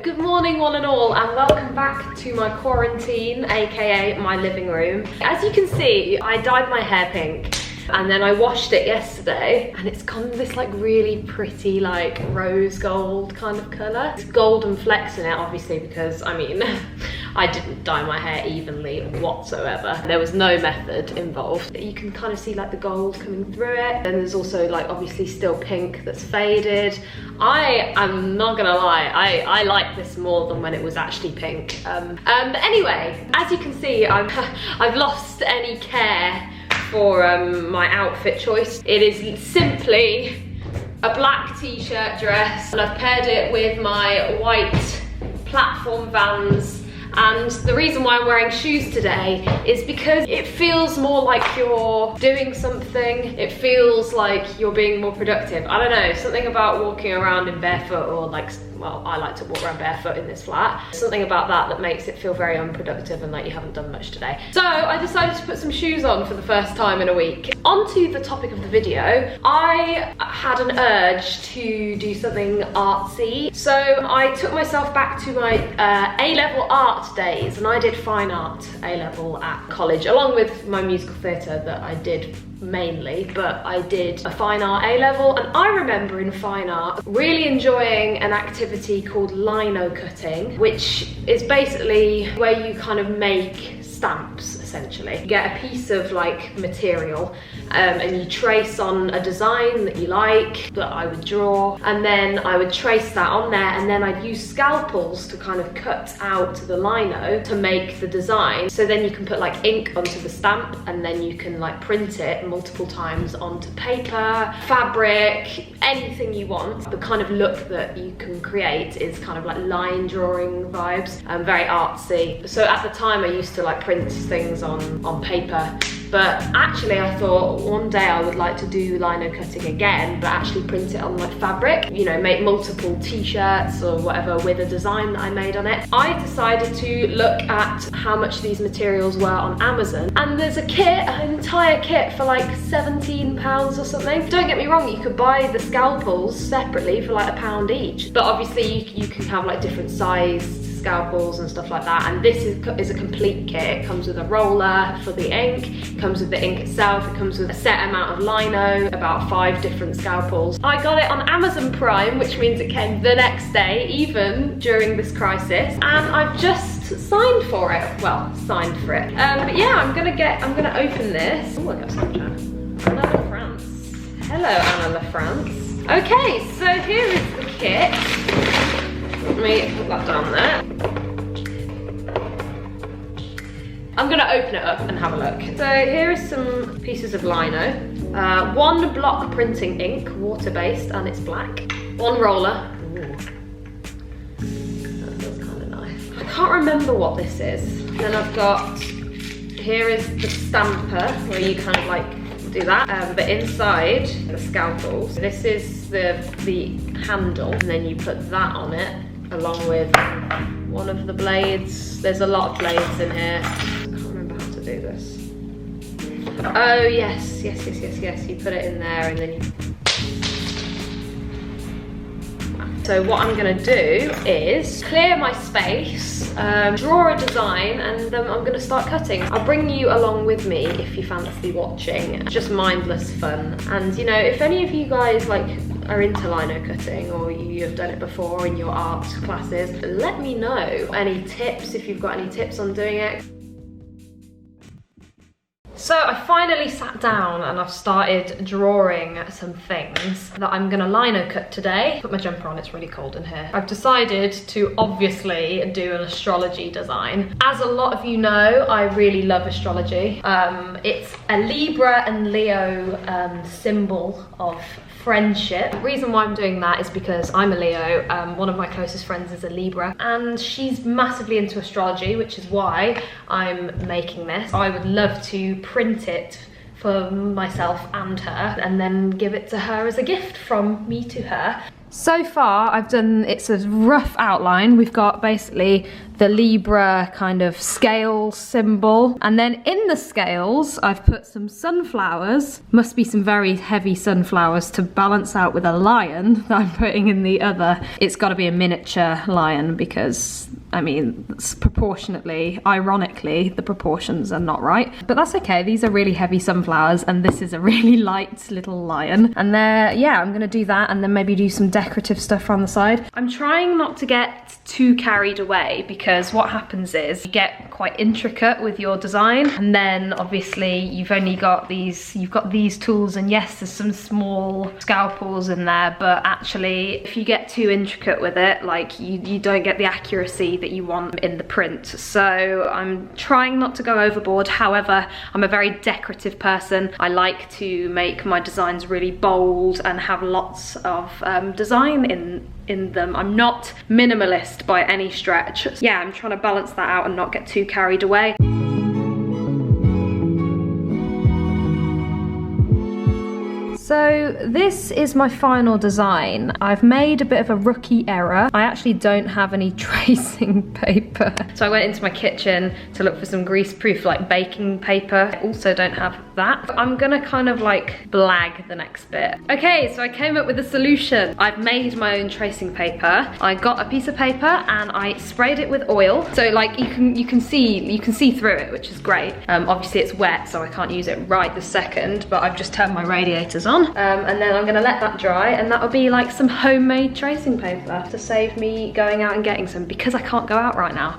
Good morning one and all, and welcome back to my quarantine, aka my living room. As you can see, I dyed my hair pink and then I washed it yesterday and it's gone this like really pretty like rose gold kind of colour. It's golden flecks in it obviously because I mean I didn't dye my hair evenly whatsoever. There was no method involved. You can kind of see like the gold coming through it. And there's also like obviously still pink that's faded. I am not gonna lie, I like this more than when it was actually pink. But anyway, as you can see, I've lost any care for my outfit choice. It is simply a black t-shirt dress and I've paired it with my white platform Vans. And the reason why I'm wearing shoes today is because it feels more like you're doing something. It feels like you're being more productive. I don't know, something about walking around in barefoot or like, well, I like to walk around barefoot in this flat. Something about that makes it feel very unproductive and like you haven't done much today. So I decided to put some shoes on for the first time in a week. On to the topic of the video, I had an urge to do something artsy. So I took myself back to my A-level art days and I did fine art A-level at college along with my musical theatre that I did mainly, but I did a fine art A-level and I remember in fine art really enjoying an activity called lino cutting, which is basically where you kind of make stamps essentially. You get a piece of like material and you trace on a design that you like, that I would draw, and then I would trace that on there and then I'd use scalpels to kind of cut out the lino to make the design. So then you can put like ink onto the stamp and then you can like print it multiple times onto paper, fabric, anything you want. The kind of look that you can create is kind of like line drawing vibes, very artsy. So at the time I used to like print things on paper, but actually I thought one day I would like to do lino cutting again, but actually print it on like fabric, you know, make multiple t-shirts or whatever with a design that I made on it. I decided to look at how much these materials were on Amazon, and there's a kit, an entire kit for like £17 or something. Don't get me wrong, you could buy the scalpels separately for like £1 each, but obviously you can have like different sized scalpels and stuff like that, and this is a complete kit. It comes with a roller for the ink, it comes with the ink itself, it comes with a set amount of lino, about 5 different scalpels. I got it on Amazon Prime, which means it came the next day, even during this crisis, and I've just signed for it. Well, signed for it. But yeah, I'm gonna open this. Oh, I got Snapchat. Anna La France. Hello, Anna La France. Okay, so here is the kit. Let me put that down there. I'm gonna open it up and have a look. So here is some pieces of lino. 1 block printing ink, water-based, and it's black. 1 roller. Ooh. That feels kind of nice. I can't remember what this is. Then I've got, here is the stamper, where you kind of like do that, but inside the scalpels, this is the handle, and then you put that on it along with one of the blades. There's a lot of blades in here. I can't remember how to do this. Oh yes. You put it in there and then you... So what I'm gonna do is clear my space, draw a design, and then I'm gonna start cutting. I'll bring you along with me if you fancy watching. Just mindless fun. And you know, if any of you guys like are into lino cutting or you have done it before in your art classes, let me know. Any tips, if you've got any tips on doing it. So I finally sat down and I've started drawing some things that I'm gonna lino cut today. Put my jumper on, it's really cold in here. I've decided to obviously do an astrology design. As a lot of you know, I really love astrology. It's a Libra and Leo symbol of friendship. The reason why I'm doing that is because I'm a Leo, one of my closest friends is a Libra, and she's massively into astrology, which is why I'm making this. I would love to print it for myself and her, and then give it to her as a gift from me to her. So far I've done, it's a rough outline. We've got basically the Libra kind of scale symbol. And then in the scales, I've put some sunflowers. Must be some very heavy sunflowers to balance out with a lion that I'm putting in the other. It's got to be a miniature lion because, I mean, proportionately, ironically, the proportions are not right. But that's okay, these are really heavy sunflowers and this is a really light little lion. And yeah, I'm gonna do that and then maybe do some decorative stuff on the side. I'm trying not to get too carried away because what happens is you get quite intricate with your design and then obviously you've got these tools, and yes, there's some small scalpels in there, but actually if you get too intricate with it, like you don't get the accuracy that you want in the print. So I'm trying not to go overboard. However, I'm a very decorative person. I like to make my designs really bold and have lots of design in them. I'm not minimalist by any stretch. Yeah, I'm trying to balance that out and not get too carried away. So this is my final design. I've made a bit of a rookie error. I actually don't have any tracing paper. So I went into my kitchen to look for some greaseproof like baking paper. I also don't have that. I'm gonna kind of like blag the next bit. Okay, so I came up with a solution. I've made my own tracing paper. I got a piece of paper and I sprayed it with oil. So like you can see through it, which is great. Obviously it's wet, so I can't use it right this second, but I've just turned my radiators on. And then I'm gonna let that dry, and that'll be like some homemade tracing paper to save me going out and getting some because I can't go out right now.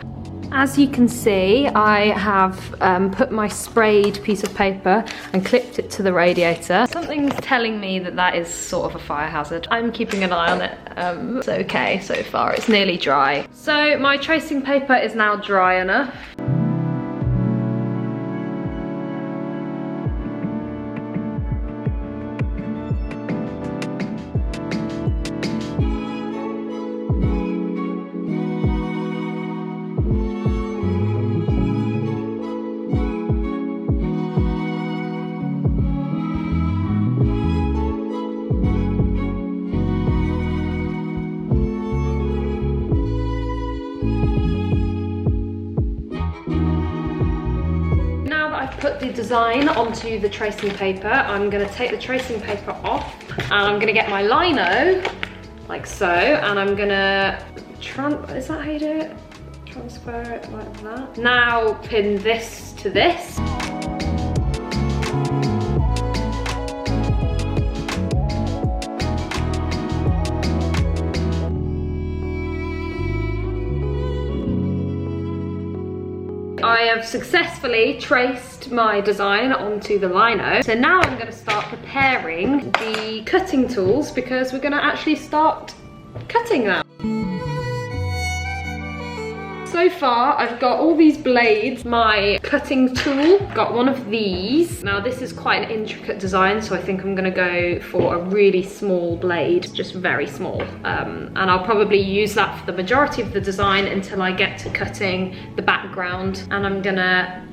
As you can see, I have put my sprayed piece of paper and clipped it to the radiator. Something's telling me that that is sort of a fire hazard. I'm keeping an eye on it. It's okay so far, it's nearly dry. So my tracing paper is now dry enough. Put the design onto the tracing paper. I'm gonna take the tracing paper off and I'm gonna get my lino like so, and I'm gonna is that how you do it? Transfer it like that. Now pin this to this. I have successfully traced my design onto the lino. So now I'm going to start preparing the cutting tools because we're going to actually start cutting now. So far I've got all these blades, my cutting tool, got one of these. Now this is quite an intricate design, so I think I'm gonna go for a really small blade, just very small. And I'll probably use that for the majority of the design until I get to cutting the background, and I'm gonna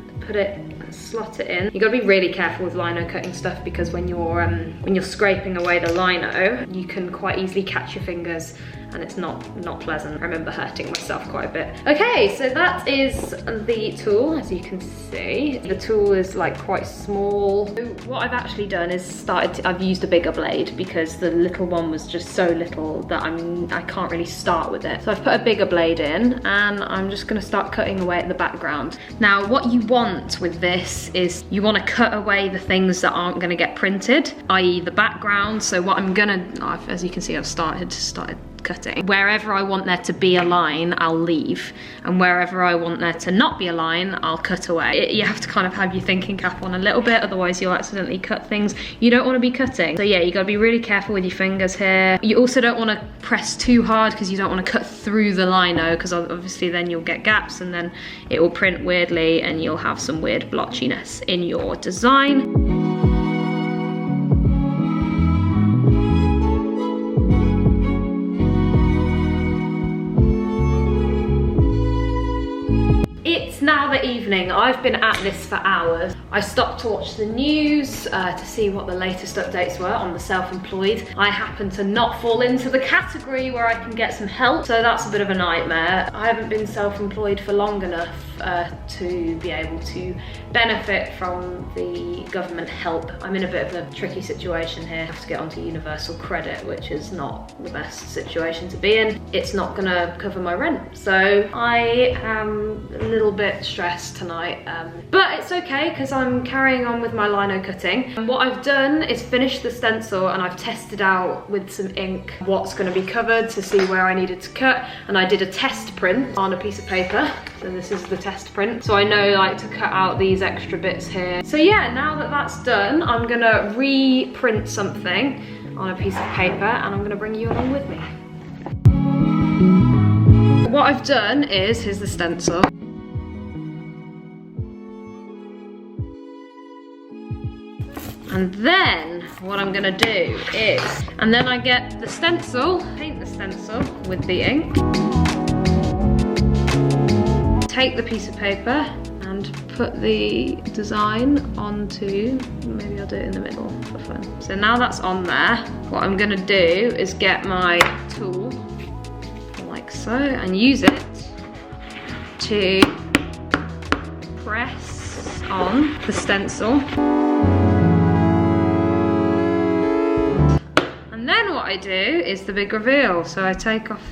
slot it in. You gotta be really careful with lino cutting stuff because when you're scraping away the lino, you can quite easily catch your fingers and it's not pleasant. I remember hurting myself quite a bit. Okay, so that is the tool, as you can see. The tool is like quite small. So what I've actually done is I've used a bigger blade because the little one was just so little that I can't really start with it. So I've put a bigger blade in and I'm just gonna start cutting away at the background. Now, what you want with this is you wanna cut away the things that aren't gonna get printed, i.e. the background. So what I'm gonna, as you can see, I've started cutting. Wherever I want there to be a line, I'll leave, and wherever I want there to not be a line, I'll cut away. You have to kind of have your thinking cap on a little bit, otherwise you'll accidentally cut things you don't want to be cutting. So yeah, you gotta be really careful with your fingers here. You also don't want to press too hard because you don't want to cut through the lino, because obviously then you'll get gaps and then it will print weirdly and you'll have some weird blotchiness in your design. Now another evening. I've been at this for hours. I stopped to watch the news to see what the latest updates were on the self-employed. I happen to not fall into the category where I can get some help, so that's a bit of a nightmare. I haven't been self-employed for long enough to be able to benefit from the government help. I'm in a bit of a tricky situation here. I have to get onto universal credit, which is not the best situation to be in. It's not gonna cover my rent, so I am a little bit stressed tonight, but it's okay because I'm carrying on with my lino cutting. And what I've done is finished the stencil, and I've tested out with some ink what's going to be covered to see where I needed to cut, and I did a test print on a piece of paper. So this is the test print, so I know like to cut out these extra bits here. So yeah, now that that's done, I'm gonna reprint something on a piece of paper, and I'm gonna bring you along with me. What I've done is, here's the stencil. And then what I'm gonna do is, and then I get the stencil, paint the stencil with the ink, take the piece of paper and put the design onto, maybe I'll do it in the middle for fun. So now that's on there, what I'm gonna do is get my tool, like so, and use it to press on the stencil. And then what I do is the big reveal. So I take off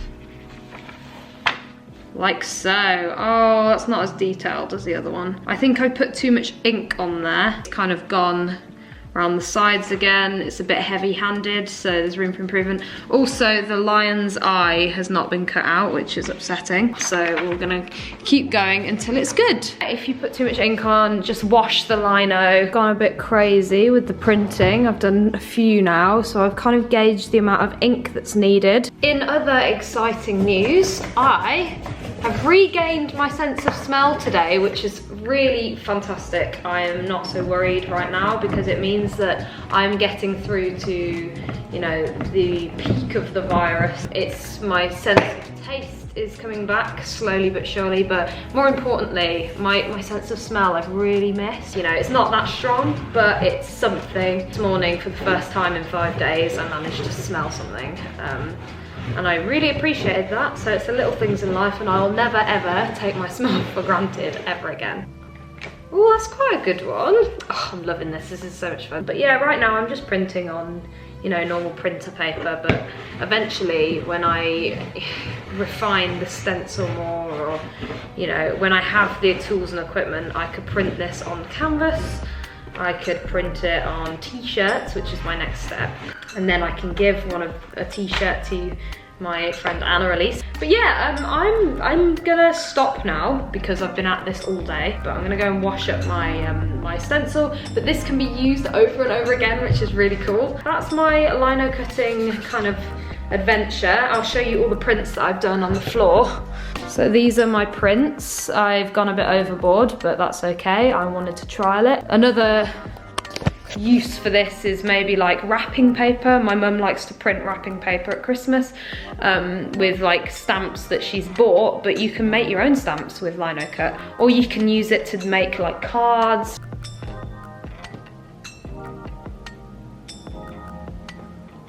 like so. Oh, that's not as detailed as the other one. I think I put too much ink on there. It's kind of gone around the sides again. It's a bit heavy-handed, so there's room for improvement. Also, the lion's eye has not been cut out, which is upsetting. So we're gonna keep going until it's good. If you put too much ink on, just wash the lino. Gone a bit crazy with the printing. I've done a few now, so I've kind of gauged the amount of ink that's needed. In other exciting news, I have regained my sense of smell today, which is really fantastic. I am not so worried right now because it means that I'm getting through to, you know, the peak of the virus. It's my sense of taste is coming back slowly but surely, but more importantly, my sense of smell I've really missed. You know, it's not that strong, but it's something. This morning, for the first time in 5 days, I managed to smell something. And I really appreciated that. So it's the little things in life, and I'll never ever take my smell for granted ever again. Oh, that's quite a good one. Oh, I'm loving this. This is so much fun. But yeah, right now I'm just printing on, you know, normal printer paper, but eventually when I refine the stencil more, or, you know, when I have the tools and equipment, I could print this on canvas. I could print it on t-shirts, which is my next step. And then I can give a t-shirt to my friend Anna Elise. But yeah, I'm gonna stop now because I've been at this all day, but I'm gonna go and wash up my my stencil. But this can be used over and over again, which is really cool. That's my lino cutting kind of adventure. I'll show you all the prints that I've done on the floor. So these are my prints. I've gone a bit overboard, but that's okay. I wanted to trial it. Another use for this is maybe like wrapping paper. My mum likes to print wrapping paper at Christmas with like stamps that she's bought, but you can make your own stamps with lino cut, or you can use it to make like cards.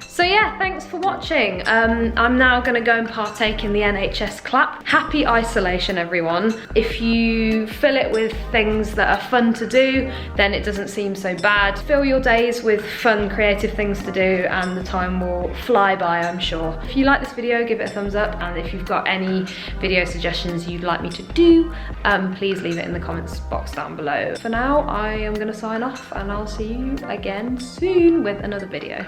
So yeah, thanks for watching. I'm now gonna go and partake in the NHS clap. Happy isolation, everyone. If you fill it with things that are fun to do, then it doesn't seem so bad. Fill your days with fun, creative things to do, and the time will fly by, I'm sure. If you like this video, give it a thumbs up, and if you've got any video suggestions you'd like me to do, please leave it in the comments box down below. For now, I am gonna sign off, and I'll see you again soon with another video.